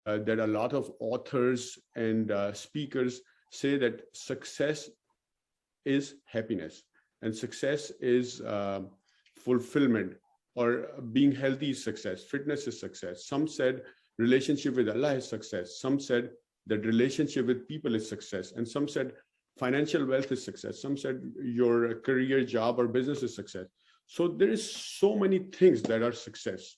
that a lot of authors and speakers say that success is happiness and success is fulfillment, or being healthy is success, fitness is success. Some said relationship with Allah is success. Some said that relationship with people is success. And some said financial wealth is success. Some said your career, job, or business is success. So there is so many things that are success.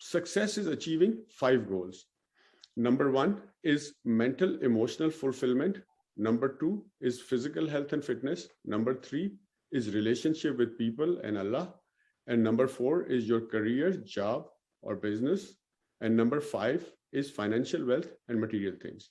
Success is achieving 5 goals. Number 1 is mental emotional fulfillment. Number 2 is physical health and fitness. Number 3 is relationship with people and Allah. And number 4 is your career, job or business. And number 5 is financial wealth and material things.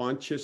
5-6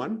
1,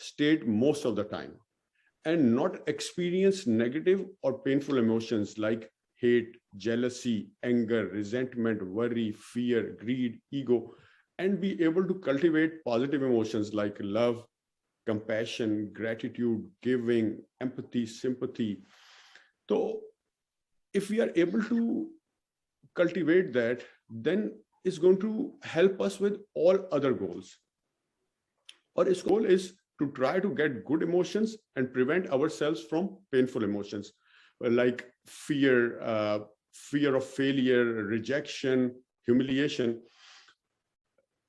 state most of the time and not experience negative or painful emotions like hate, jealousy, anger, resentment, worry, fear, greed, ego, and be able to cultivate positive emotions like love, compassion, gratitude, giving, empathy, sympathy. So if we are able to cultivate that, then it's going to help us with all other goals. Or its goal is to try to get good emotions and prevent ourselves from painful emotions like fear, fear of failure, rejection, humiliation.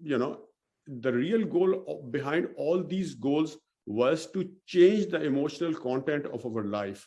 you know, the real goal behind all these goals was to change the emotional content of our life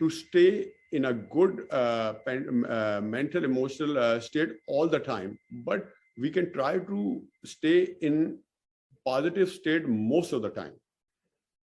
to stay in a good mental emotional state all the time, but we can try to stay in positive state most of the time.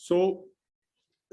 So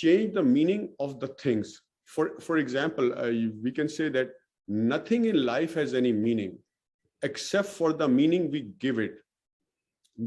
change the meaning of the things. For example, we can say that nothing in life has any meaning except for the meaning we give it.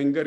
anger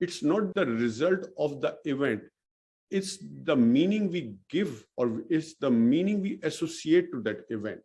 it's not the result of the event. It's the meaning we give or it's the meaning we associate to that event.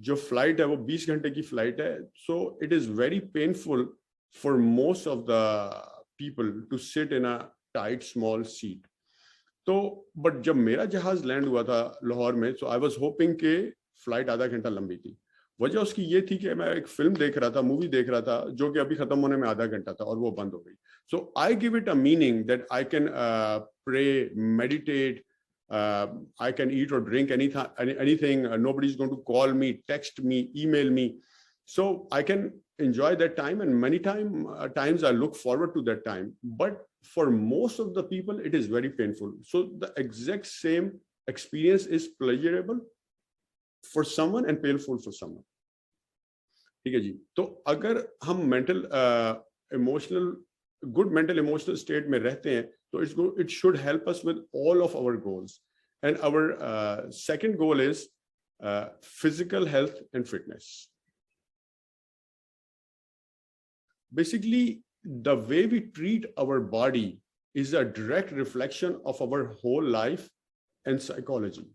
جو flight ہے وہ 20 گھنٹے کی flight ہے, so it is very painful for most of the people to sit in a tight small seat. تو but جب میرا جہاز لینڈ ہوا تھا لاہور میں, سو آئی واز ہوپنگ کہ فلائٹ آدھا گھنٹہ لمبی تھی. وجہ اس کی یہ تھی کہ میں ایک فلم دیکھ رہا تھا, مووی دیکھ رہا تھا, جو کہ ابھی ختم ہونے میں آدھا گھنٹہ تھا اور وہ بند ہو گئی. So I gave it a meaning that I can pray, meditate, I can eat or drink anything. Nobody is going to call me, text me, email me. So I can enjoy that time, and many times I look forward to that time. But for most of the people, it is very painful. So the exact same experience is pleasurable for someone and painful for someone. ٹھیک ہے جی. تو اگر ہم mental emotional good mental emotional state میں رہتے ہیں, so it should help us with all of our goals. And our second goal is physical health and fitness. Basically, the way we treat our body is a direct reflection of our whole life and psychology.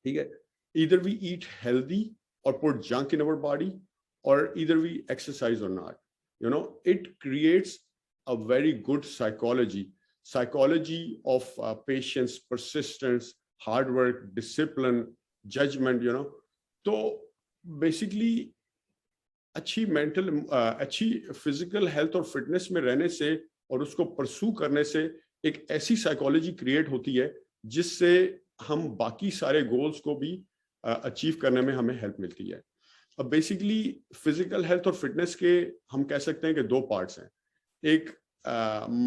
Okay? Either we eat healthy or put junk in our body, or either we exercise or not. You know, it creates a very good psychology of patience, persistence, hard work, discipline, judgment, you know. So basically اچھی mental اچھی physical health اور fitness میں رہنے سے اور اس کو پرسو کرنے سے ایک ایسی سائیکالوجی کریٹ ہوتی ہے جس سے ہم باقی سارے گولز کو بھی اچیو کرنے میں ہمیں ہیلپ ملتی ہے. اب بیسیکلی فزیکل ہیلتھ اور فٹنس کے ہم کہہ سکتے ہیں کہ دو پارٹس ہیں, ایک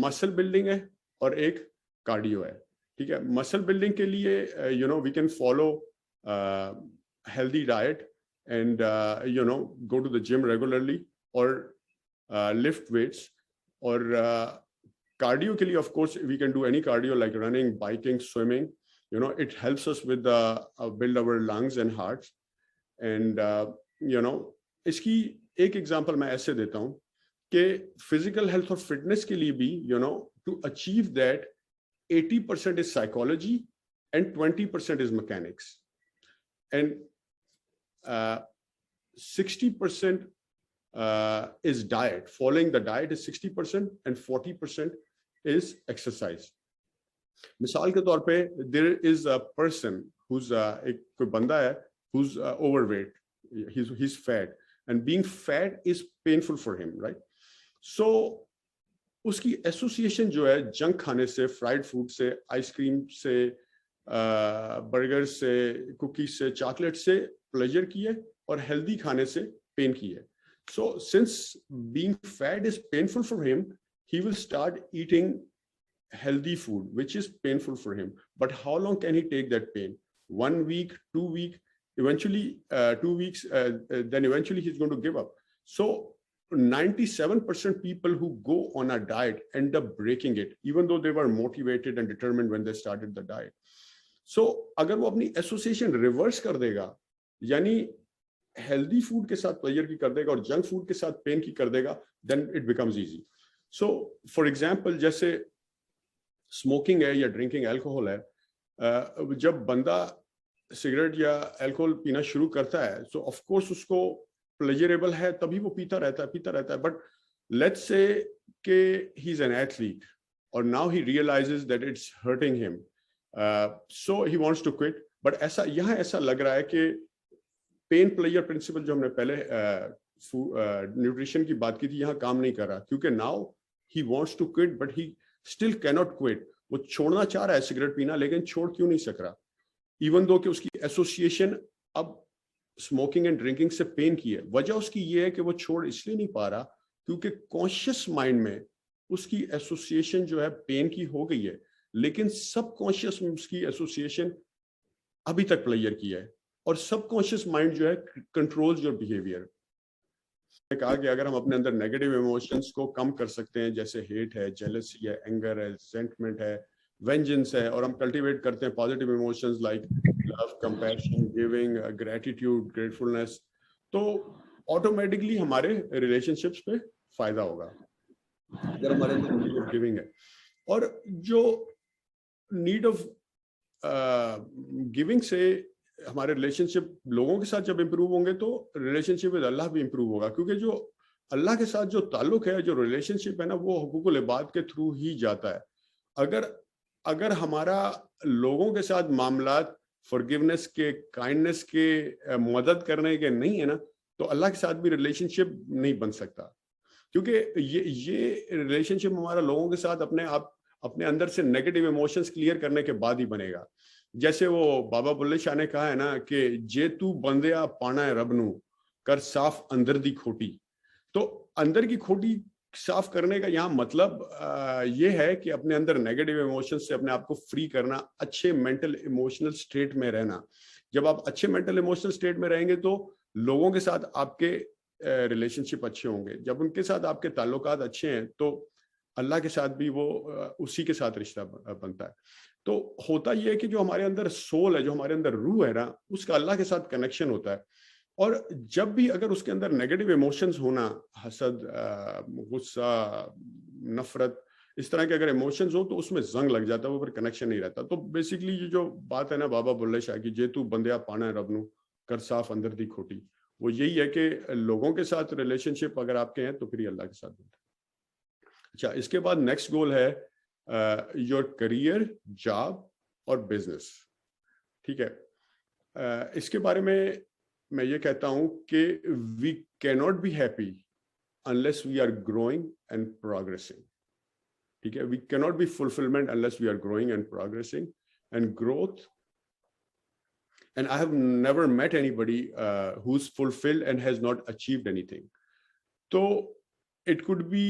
مسل بلڈنگ ہے اور ایک کارڈیو ہے. ٹھیک ہے, مسل بلڈنگ کے لیے you know we can follow healthy diet and go to the gym regularly or lift weights. Or cardio ke liye, of course, we can do any cardio like running, biking, swimming. It helps us with build our lungs and hearts. And iski ek example main aise deta hu کہ physical health اور fitness کے لیے بھی to achieve that 80% is psychology and 20% is mechanics, and 60% is diet. Following the diet is 60% and 40% is exercise. مثال کے طور پہ there is a person who's ایک کوئی بندہ ہے who's overweight, he's fat, and being fat is painful for him, right? So اس کی association جو ہے جنک کھانے سے, فرائڈ فوڈ سے, آئس کریم سے, برگر سے, کوکیز سے, چاکلیٹ سے پلیجر کی ہے, اور ہیلدی کھانے سے پین کی ہے. So since being fat is painful for him, he will start eating healthy food which is painful for him. But how long can he take that pain? 1 week, 2 weeks, eventually 2 weeks, then eventually he's going to give up. So 97% people who go on a diet end up breaking it, even though they were motivated and determined when they started the diet. So اگر وہ اپنی association reverse کر دے گا, یعنی healthy food کے ساتھ pleasure کی کر دے گا اور جنک فوڈ کے ساتھ پین کی کر دے گا, then it becomes easy. So for example, جیسے اسموکنگ ہے یا ڈرنکنگ الکوہول ہے, جب بندہ سگریٹ یا الکوہول پینا شروع کرتا ہے so of course اس کو پلیجریبل ہے تبھی وہ پیتا رہتا ہے. بٹ لیٹس سے کہ ہی از این ایتھلیٹ اور now he realizes that it's hurting him, so he wants to quit. But یہاں ایسا لگ رہا ہے کہ پین پلیئر پرنسپل جو ہم نے پہلے نیوٹریشن کی بات کی تھی یہاں کام نہیں کر رہا, کیونکہ now he wants to quit but he still can't quit. وہ چھوڑنا چاہ رہا ہے سگریٹ پینا, لیکن چھوڑ کیوں نہیں سک رہا, ایون دو کہ اس کی ایسوسیشن اب اسموکنگ اینڈ ڈرنکنگ سے پین کی ہے. وجہ اس کی یہ ہے کہ وہ چھوڑ اس لیے نہیں پا رہا کیونکہ کانشیس مائنڈ میں اس کی ایسوسیشن جو ہے پین کی ہو گئی ہے, لیکن سب کانشیس میں اس کی ایسوسیشن ابھی تک پلیئر کی ہے, اور سب کانشیس مائنڈ جو ہے کنٹرول یور بیہیویئر. میں کہا کہ اگر ہم اپنے اندر نیگیٹو ایموشنز کو کم کر سکتے ہیں, جیسے ہیٹ ہے, جیلسی ہے, اینگر ہے, ریزنٹمنٹ ہے, وینجنس ہے, اور ہم کلٹیویٹ کرتے ہیں positive emotions like love, compassion, giving, gratitude, gratefulness, تو آٹومیٹکلی ہمارے ریلیشن شپس پہ فائدہ ہوگا اگر ہمارے اندر نیڈ آف گیونگ ہے. اور جو نیڈ آف گیونگ سے ہمارے ریلیشن شپ لوگوں کے ساتھ جب امپروو ہوں گے تو ریلیشن شپ ود اللہ بھی امپروو ہوگا, کیونکہ جو اللہ کے ساتھ جو تعلق ہے, جو ریلیشن شپ ہے نا, وہ حقوق العباد کے تھرو ہی جاتا ہے. اگر ہمارا لوگوں کے ساتھ معاملات فارگیونیس کے, کائنڈنیس کے, مدد کرنے کے نہیں ہے نا, تو اللہ کے ساتھ بھی ریلیشن شپ نہیں بن سکتا, کیونکہ یہ ریلیشن شپ ہمارا لوگوں کے ساتھ اپنے اندر سے نیگیٹو ایموشنز کلیئر کرنے کے بعد ہی بنے گا. جیسے وہ بابا بلے شاہ نے کہا ہے نا کہ جے تو بندیا پانا ہے رب نو کر صاف اندر دی کھوٹی. تو اندر کی کھوٹی صاف کرنے کا یہاں مطلب یہ ہے کہ اپنے اندر نیگیٹو ایموشن سے اپنے آپ کو فری کرنا, اچھے مینٹل ایموشنل سٹیٹ میں رہنا. جب آپ اچھے مینٹل ایموشنل سٹیٹ میں رہیں گے تو لوگوں کے ساتھ آپ کے ریلیشن شپ اچھے ہوں گے. جب ان کے ساتھ آپ کے تعلقات اچھے ہیں تو اللہ کے ساتھ بھی وہ اسی کے ساتھ رشتہ بنتا ہے. تو ہوتا یہ ہے کہ جو ہمارے اندر سول ہے, جو ہمارے اندر روح ہے نا, اس کا اللہ کے ساتھ کنیکشن ہوتا ہے. اور جب بھی اگر اس کے اندر نیگیٹو ایموشنز ہونا, حسد, غصہ, نفرت, اس طرح کے اگر ایموشنز ہو تو اس میں زنگ لگ جاتا ہے, وہ پھر کنیکشن نہیں رہتا. تو بیسیکلی یہ جو بات ہے نا بابا بلے شاہ کی, جے تو بندیا پانا ہے رب نو کر صاف اندر دی کھوٹی, وہ یہی ہے کہ لوگوں کے ساتھ ریلیشن شپ اگر آپ کے ہیں تو پھر اللہ کے ساتھ بنتا ہے. اچھا, اس کے بعد نیکسٹ گول ہے یور کریئر, جاب اور بزنس. ٹھیک ہے, اس کے بارے میں یہ کہتا ہوں کہ we can not be happy unless we are growing and progressing. ٹھیک ہے, we cannot be fulfillment unless we are growing and progressing. And growth, and I have never met anybody who's fulfilled and has not achieved anything. تو it could be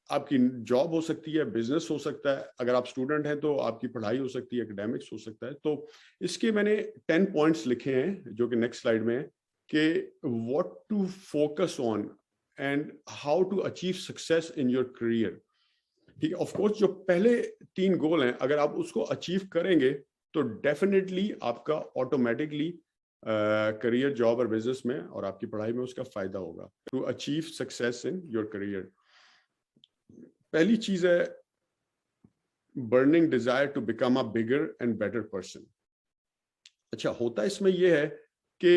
آپ کی job ہو سکتی ہے, business ہو سکتا ہے, اگر آپ اسٹوڈنٹ ہیں تو آپ کی پڑھائی ہو سکتی ہے, اکیڈیمکس ہو سکتا ہے. تو اس کے میں نے 10 پوائنٹس لکھے ہیں جو کہ نیکسٹ سلائڈ میں ہے کہ what to focus on and how to achieve success in your career. ٹھیک ہے, آف کورس جو پہلے 3 گول ہیں اگر آپ اس کو اچیو کریں گے تو ڈیفینیٹلی آپ کا آٹومیٹکلی کریئر, جاب اور بزنس میں اور آپ کی پڑھائی میں اس کا فائدہ ہوگا. To achieve success in your career, پہلی چیز ہے burning desire to become a bigger and better person. اچھا, ہوتا اس میں یہ ہے کہ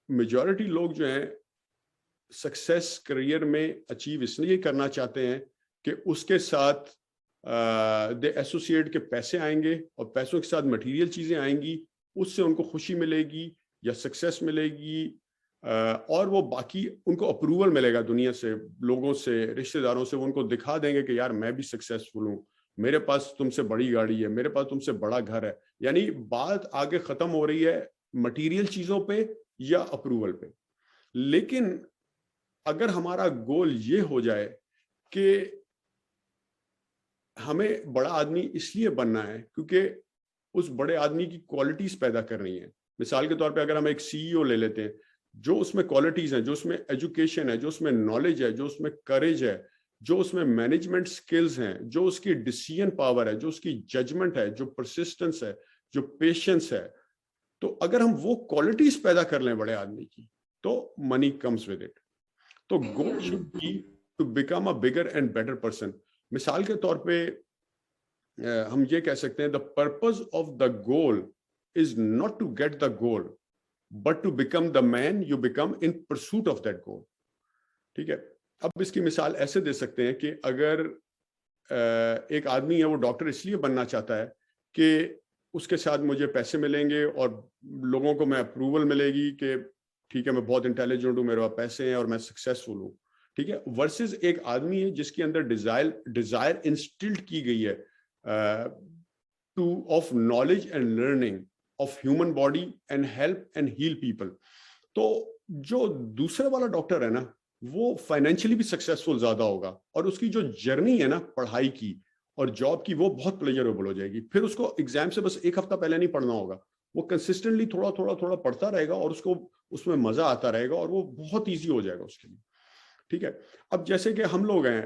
میجورٹی لوگ جو ہیں سکسیس کریئر میں اچیو اس لیے کرنا چاہتے ہیں کہ اس کے ساتھ دے ایسوسیٹ کے پیسے آئیں گے اور پیسوں کے ساتھ مٹیریل چیزیں آئیں گی, اس سے ان کو خوشی ملے گی یا سکسیس ملے گی, اور وہ باقی ان کو اپروول ملے گا دنیا سے, لوگوں سے, رشتہ داروں سے. وہ ان کو دکھا دیں گے کہ یار میں بھی سکسیسفل ہوں, میرے پاس تم سے بڑی گاڑی ہے, میرے پاس تم سے بڑا گھر ہے. یعنی بات آگے ختم ہو رہی ہے مٹیریل چیزوں پہ یا اپروول پہ. لیکن اگر ہمارا گول یہ ہو جائے کہ ہمیں بڑا آدمی اس لیے بننا ہے کیونکہ اس بڑے آدمی کی کوالٹیز پیدا کرنی ہے. مثال کے طور پہ اگر ہم ایک سی ای او لے لیتے ہیں, جو اس میں کوالٹیز ہیں, جو اس میں ایجوکیشن ہے, جو اس میں نالج ہے, جو اس میں کریج ہے, جو اس میں مینجمنٹ سکلز ہیں, جو اس کی ڈیسیژن پاور ہے, جو اس کی ججمنٹ ہے, جو پرسسٹنس ہے, جو پیشنس ہے, تو اگر ہم وہ کوالٹیز پیدا کر لیں بڑے آدمی کی تو منی کمز ود اٹ. تو goal should be to become a bigger and better person. مثال کے طور پہ ہم یہ کہہ سکتے ہیں, the purpose of the goal is not to get the goal but to become the man you become in pursuit of that goal. ٹھیک ہے, اب اس کی مثال ایسے دے سکتے ہیں کہ اگر ایک آدمی ہے وہ ڈاکٹر اس لیے بننا چاہتا ہے کہ اس کے ساتھ مجھے پیسے ملیں گے اور لوگوں کو میں اپروول ملے گی کہ ٹھیک ہے میں بہت انٹیلیجنٹ ہوں, میرے پاس پیسے ہیں اور میں سکسیسفل ہوں. ٹھیک ہے, ورسز ایک آدمی ہے جس کے اندر ڈیزائر انسٹلڈ کی گئی ہے of knowledge and learning of human body and help and heal people. تو جو دوسرے والا ڈاکٹر ہے نا وہ فائنینشلی بھی سکسیسفل زیادہ ہوگا اور اس کی جو جرنی ہے نا پڑھائی کی اور جاب کی وہ بہت پلیجریبل ہو جائے گی. پھر اس کو ایگزام سے بس ایک ہفتہ پہلے نہیں پڑھنا ہوگا, وہ کنسسٹنٹلی تھوڑا تھوڑا تھوڑا پڑھتا رہے گا اور اس کو اس میں مزہ آتا رہے گا اور وہ بہت ایزی ہو جائے گا اس کے لیے. ٹھیک ہے, اب جیسے کہ ہم لوگ ہیں,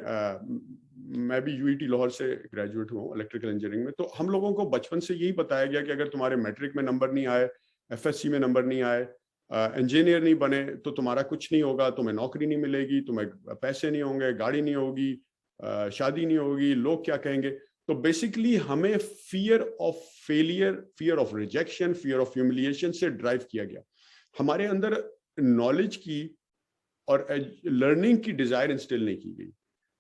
میں بھی یو ای ٹی لاہور سے گریجویٹ ہوں الیکٹریکل انجینئرنگ میں, تو ہم لوگوں کو بچپن سے یہی بتایا گیا کہ اگر تمہارے میٹرک میں نمبر نہیں آئے, ایف ایس سی میں نمبر نہیں آئے, انجینئر نہیں بنے تو تمہارا کچھ نہیں ہوگا, تمہیں نوکری نہیں ملے گی, تمہیں پیسے نہیں ہوں گے, گاڑی نہیں ہوگی, شادی نہیں ہوگی, لوگ کیا کہیں گے. تو بیسکلی ہمیں fear of failure, fear of rejection, fear of humiliation سے ڈرائیو کیا گیا. ہمارے اندر نالج کی اور لرننگ کی ڈیزائر انسٹل نہیں کی گئی.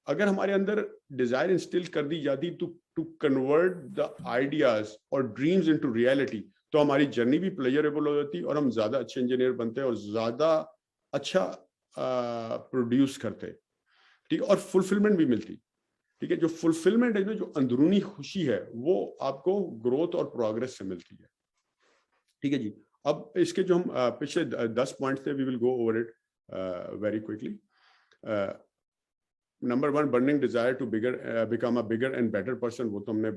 اگر ہمارے اندر ڈیزائر انسٹل کر دی جاتی ٹو کنورٹ دا آئیڈیاز اور ڈریمز انٹو ریئلٹی, تو ہماری جرنی بھی پلیجریبل ہو جاتی اور ہم زیادہ اچھے انجینئر بنتے اور زیادہ اچھا پروڈیوس کرتے, ٹھیک ہے, اور فلفلمنٹ بھی ملتی. ٹھیک ہے, جو فلفلمنٹ ہے, جو اندرونی خوشی ہے, وہ آپ کو گروتھ اور پروگرس سے ملتی ہے. ٹھیک ہے جی. اب اس کے جو ہم پچھلے 10 پوائنٹس تھے, we will go over it very quickly. Number 1, burning desire to become a bigger and better person, وہ تو ہم نے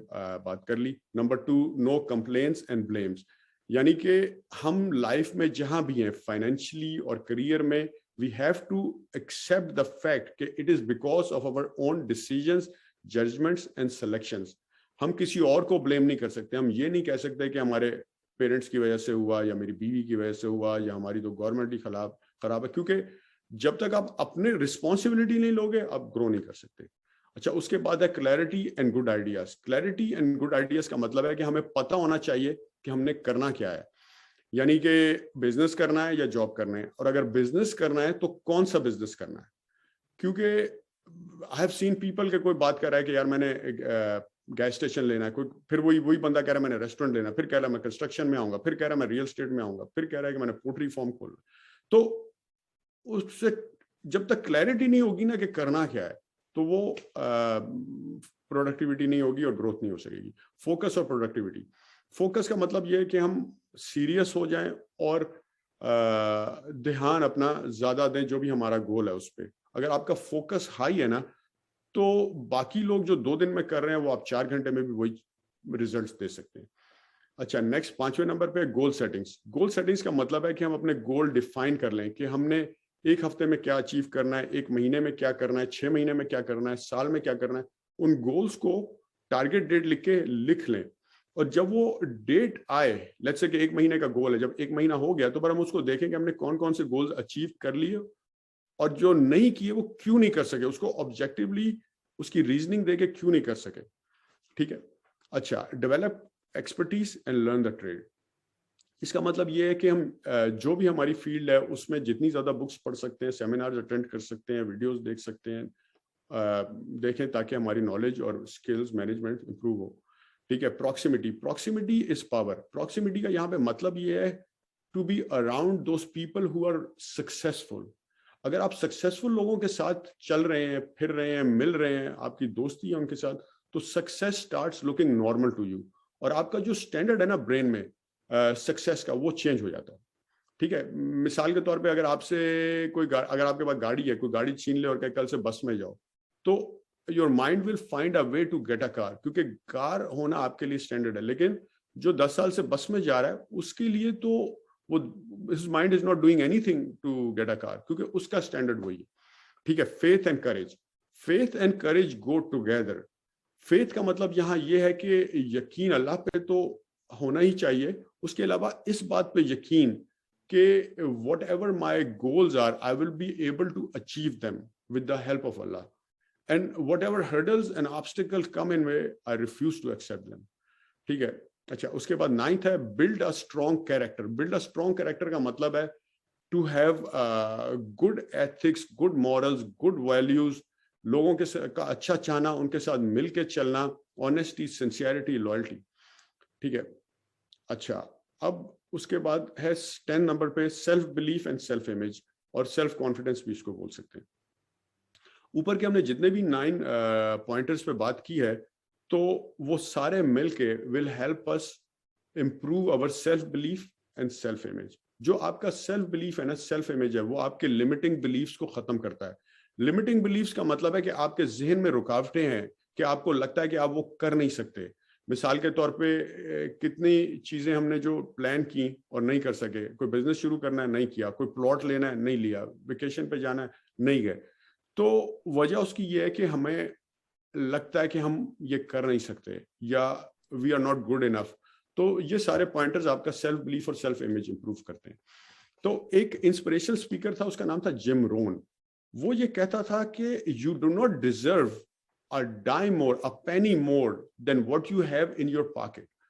بات کر لی. Number 2, no complaints and blames, یعنی کہ ہم لائف میں جہاں بھی ہیں, فائنینشلی اور کریئر میں, we have to accept the fact کہ it is because of our own decisions, judgments and selections. ہم کسی اور کو blame نہیں کر سکتے. ہم یہ نہیں کہہ سکتے کہ ہمارے پیرنٹس کی وجہ سے ہوا, یا میری بیوی کی وجہ سے ہوا, یا ہماری تو گورنمنٹ ہی خراب ہے, کیونکہ جب تک آپ اپنے رسپانسبلٹی نہیں لوگے, آپ گرو نہیں کر سکتے. اچھا, اس کے بعد ہے clarity and good ideas. Clarity and good ideas کا مطلب ہے کہ ہمیں پتہ ہونا چاہیے کہ ہم نے کرنا کیا ہے. یعنی کہ بزنس کرنا ہے یا جاب کرنا ہے, اور اگر بزنس کرنا ہے تو کون سا بزنس کرنا ہے. کیونکہ آئی ہیو سین پیپل کہ کوئی بات کر رہا ہے کہ یار میں نے گیس اسٹیشن لینا ہے, کوئی پھر وہی بندہ کہہ رہا ہے میں نے ریسٹورینٹ لینا, پھر کہہ رہا ہے میں کنسٹرکشن میں آؤں گا, پھر کہہ رہا ہے میں ریئل اسٹیٹ میں آؤں گا, پھر کہہ رہا ہے کہ میں نے پوٹری فارم کھولنا. تو اس سے جب تک کلیئرٹی نہیں ہوگی نا کہ کرنا کیا ہے, تو وہ پروڈکٹیوٹی نہیں ہوگی اور گروتھ نہیں ہو سکے گی. فوکس اور پروڈکٹیوٹی. فوکس کا مطلب یہ ہے کہ ہم سیریس ہو جائیں اور دھیان اپنا زیادہ دیں جو بھی ہمارا گول ہے اس پہ. اگر آپ کا فوکس ہائی ہے نا, تو باقی لوگ جو 2 دن میں کر رہے ہیں وہ آپ 4 گھنٹے میں بھی وہی ریزلٹس دے سکتے ہیں. اچھا, نیکسٹ 5ویں نمبر پہ گول سیٹنگس. گول سیٹنگس کا مطلب ہے کہ ہم اپنے گول ڈیفائن کر لیں کہ ہم نے 1 ہفتے میں کیا اچیو کرنا ہے, 1 مہینے میں کیا کرنا ہے, 6 مہینے میں کیا کرنا ہے, سال میں کیا کرنا ہے. ان گولس کو ٹارگیٹ ڈیٹ لکھ لیں, اور جب وہ ڈیٹ آئے, لیٹس سے کہ 1 مہینے کا گول ہے, جب 1 مہینہ ہو گیا تو پھر ہم اس کو دیکھیں کہ ہم نے کون کون سے گولز اچیو کر لیے, اور جو نہیں کیے وہ کیوں نہیں کر سکے, اس کو آبجیکٹیولی اس کی ریزننگ دے کے کیوں نہیں کر سکے. ٹھیک ہے. اچھا, develop expertise and learn the trade. اس کا مطلب یہ ہے کہ ہم جو بھی ہماری فیلڈ ہے اس میں جتنی زیادہ بکس پڑھ سکتے ہیں, سیمینارز اٹینڈ کر سکتے ہیں, ویڈیوز دیکھ سکتے ہیں, دیکھیں تاکہ ہماری نالج اور اسکلز مینجمنٹ امپروو ہو. ٹھیک ہے. Proximity is power. پراکسیمٹی کا یہاں پہ مطلب یہ ہے to be around those people who are successful. اگر آپ سکسیسفل لوگوں کے ساتھ چل رہے ہیں, پھر رہے ہیں, مل رہے ہیں, آپ کی دوستی ہے ان کے ساتھ, تو success starts looking normal to you, اور آپ کا جو اسٹینڈرڈ ہے نا برین میں سکسیس کا, وہ چینج ہو جاتا ہے. ٹھیک ہے. مثال کے طور پہ اگر آپ سے اگر آپ کے پاس گاڑی ہے, کوئی گاڑی چھین لے اور کہ کل سے بس میں جاؤ, تو your mind will find a way to get a car, کیونکہ کار ہونا آپ کے لیے اسٹینڈرڈ ہے. لیکن جو 10 سال سے بس میں جا رہا ہے اس کے لیے تو وہ his mind is not doing anything to get a car, کیونکہ اس کا اسٹینڈرڈ وہی ہے. ٹھیک ہے. Faith and courage. Faith and courage go together. Faith کا مطلب یہاں یہ ہے کہ یقین اللہ پہ تو ہونا ہی چاہیے, اس کے علاوہ اس بات پہ یقین کہ whatever my goals are, I will be able to achieve them with the help of Allah. And whatever hurdles and obstacles come in way, I refuse to accept them. ٹھیک ہے. اچھا, اس کے بعد 9th ہے build a strong character. Build a strong character کا مطلب ہے to have good ethics, good morals, good values, لوگوں کے کا اچھا چاہنا, ان کے ساتھ مل کے چلنا, honesty, sincerity, loyalty. ٹھیک ہے. اچھا, اب اس کے بعد ہے 10 نمبر پہ self belief and self image, اور سیلف کانفیڈنس بھی اس کو بول سکتے ہیں. اوپر کے ہم نے جتنے بھی 9 پوائنٹرز پہ بات کی ہے, تو وہ سارے مل کے ول ہیلپ اس امپروو اور self belief and self image. جو آپ کا سیلف بلیف ہے نا, سیلف امیج ہے, وہ آپ کے لمیٹنگ بلیفس کو ختم کرتا ہے. لمیٹنگ بلیفس کا مطلب ہے کہ آپ کے ذہن میں رکاوٹیں ہیں, کہ آپ کو لگتا ہے کہ آپ وہ کر نہیں سکتے. مثال کے طور پہ کتنی چیزیں ہم نے جو پلان کی اور نہیں کر سکے. کوئی بزنس شروع کرنا ہے, نہیں کیا. کوئی پلاٹ لینا ہے, نہیں لیا. ویکیشن پہ جانا ہے, نہیں گئے. تو وجہ اس کی یہ ہے کہ ہمیں لگتا ہے کہ ہم یہ کر نہیں سکتے, یا we are not good enough. تو یہ سارے پوائنٹرز آپ کا سیلف بلیف اور سیلف امیج امپروو کرتے ہیں. تو ایک انسپریشنل اسپیکر تھا, اس کا نام تھا جم رون. وہ یہ کہتا تھا کہ you do not deserve a dime more, a penny more than what you have in your pocket.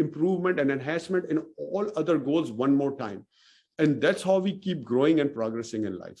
improvement and enhancement in all other goals one more time, and that's how we keep growing and progressing in life,